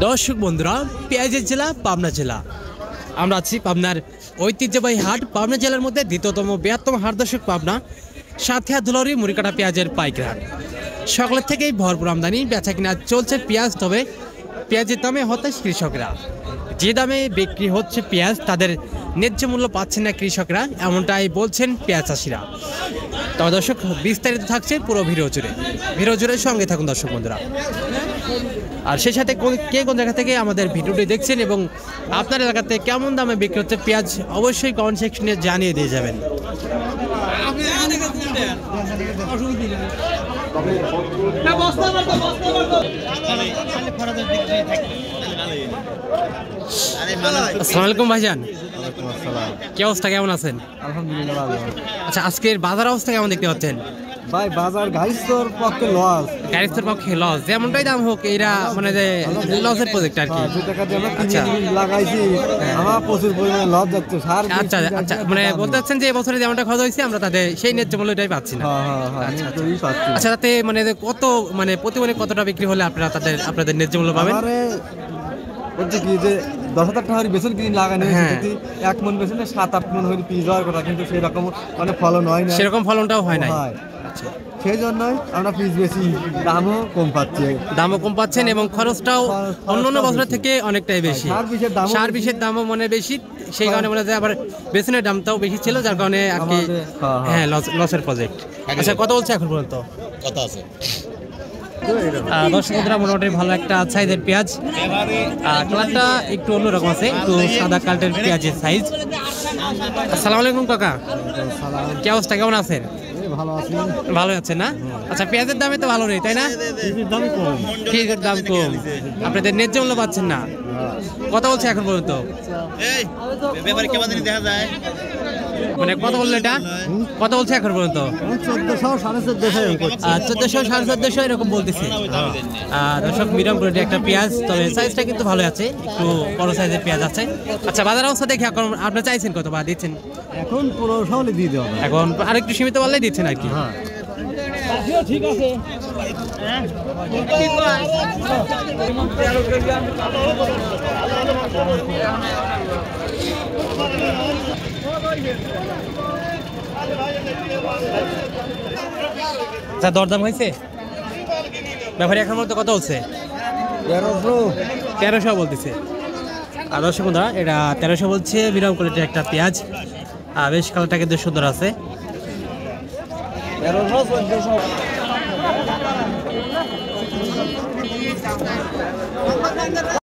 দর্শক বন্ধুরা, পেঁয়াজের জেলা পাবনা জেলা। আমরা আছি পাবনার ঐতিহ্যবাহী হাট, পাবনা জেলার মধ্যে দ্বিতীয়তম বৃহত্তম হাট দর্শক পাবনা সাথিয়া দুলারি মুড়িকাটা পেঁয়াজের পাইকারি হাট। সকালের থেকেই ভরপুর আমদানি, বেচা কিনা চলছে পেঁয়াজ। তবে পেঁয়াজের দামে হতাশ কৃষকরা। যে দামে বিক্রি হচ্ছে পেঁয়াজ, তাদের ন্যায্য মূল্য পাচ্ছেন না কৃষকরা, এমনটাই বলছেন পেঁয়াজ চাষিরা। তবে দর্শক, বিস্তারিত থাকছে পুরো ভিডিও জুড়ে সঙ্গে থাকুন দর্শক বন্ধুরা। আর সেই সাথে কে কোন জায়গা থেকে আমাদের ভিডিওটি দেখছেন এবং আপনার এলাকাতে কেমন দামে বিক্রি হচ্ছে পেঁয়াজ, অবশ্যই কমেন্ট সেকশনে জানিয়ে দিয়ে যাবেন। আসসালামু আলাইকুম ভাইজান, কি অবস্থা, কেমন আছেন? আলহামদুলিল্লাহ ভালো। আচ্ছা, আজকের বাজার অবস্থা কেমন দেখতে পাচ্ছেন? ভাই বাজার গাড়ির পক্ষে লস, গাড়ির পক্ষে লস, যেমনটাই দাম হোক, এরা মানে যে লসের প্রজেক্ট আর কি। যে টাকা দিয়ে আমরা কিনে লাগাইছি আমার প্রচুর পরিমাণে লস যাচ্ছে। সার আচ্ছা আচ্ছা, মানে বলতে চাচ্ছেন যে এবছরে যেমনটা খরচ হয়েছে আমরা তাদের সেই ন্যায্য মূল্যটাই পাচ্ছি না। আচ্ছা, তাতে মানে কত, মানে প্রতি মনে কতটা বিক্রি হলে আপনারা আপনাদের ন্যায্য মূল্য পাবেন? বলছে কি যে 10,000 টাকার বেতন কিনে লাগানো হয়েছে, 1 মন বেতনে 7-8 মন হলে পিস হওয়ার কথা, কিন্তু সেরকম মানে ফলন হয় না, সেরকম ফলনটাও হয় না। আচ্ছা, সেই জন্যই আমরা পিস বেশি, দামও কম পাচ্ছেন এবং খরচটাও অন্যান্য বছরের থেকে অনেকটাই বেশি। সার বিষের দামও মনে বেশি, সেই কারণে মনে হয় আবার বেতনের দামটাও বেশি ছিল, যার কারণে আর কি লসের প্রজেক্ট। আচ্ছা, কত বলছে এখন পর্যন্ত? কত আছে? দর্শক বন্ধুরা, মোটামুটি ভালো একটা সাইজের পেঁয়াজ, কালারটা একটু অন্যরকম আছে, একটু সাদা কালারের পেঁয়াজের সাইজ। আসসালামু আলাইকুম কাকা, কি অবস্থা, কেমন আছেন? ভালো আছেন না? আচ্ছা, পেঁয়াজের দামে তো ভালো নেই, তাই না? পেঁয়াজের দাম কম, আপনাদের ন্যায্য মূল্য পাচ্ছেন না। কত বলছে এখন পর্যন্ত? মানে কত বললো এটা, কত বলছে এখন পর্যন্ত? 1400, 1450, 1400, 1450 এরকম বলতেছে। দর্শক, মিডিয়াম কোয়ালিটি একটা পেঁয়াজ, তবে সাইজটা কিন্তু ভালো আছে, একটু বড় সাইজের পেঁয়াজ আছে। আচ্ছা, বাজার অবস্থা দেখে এখন আপনারা চাইছেন কত বা দিচ্ছেন? এখন 1500 দিয়ে দেওয়া, এখন আরেকটু সীমিত বললেই দিচ্ছেন আর কি। ঠিক আছে। দরদাম হয়েছে ব্যাপারে, এখন মধ্যে কত বলছে? 1300 বলতেছে। দর্শক বন্ধুরা, এটা 1300 বলছে। মিডিয়াম কোয়ালিটির একটা পেঁয়াজ, বেশ কালারটা কিন্তু সুন্দর আছে। 1300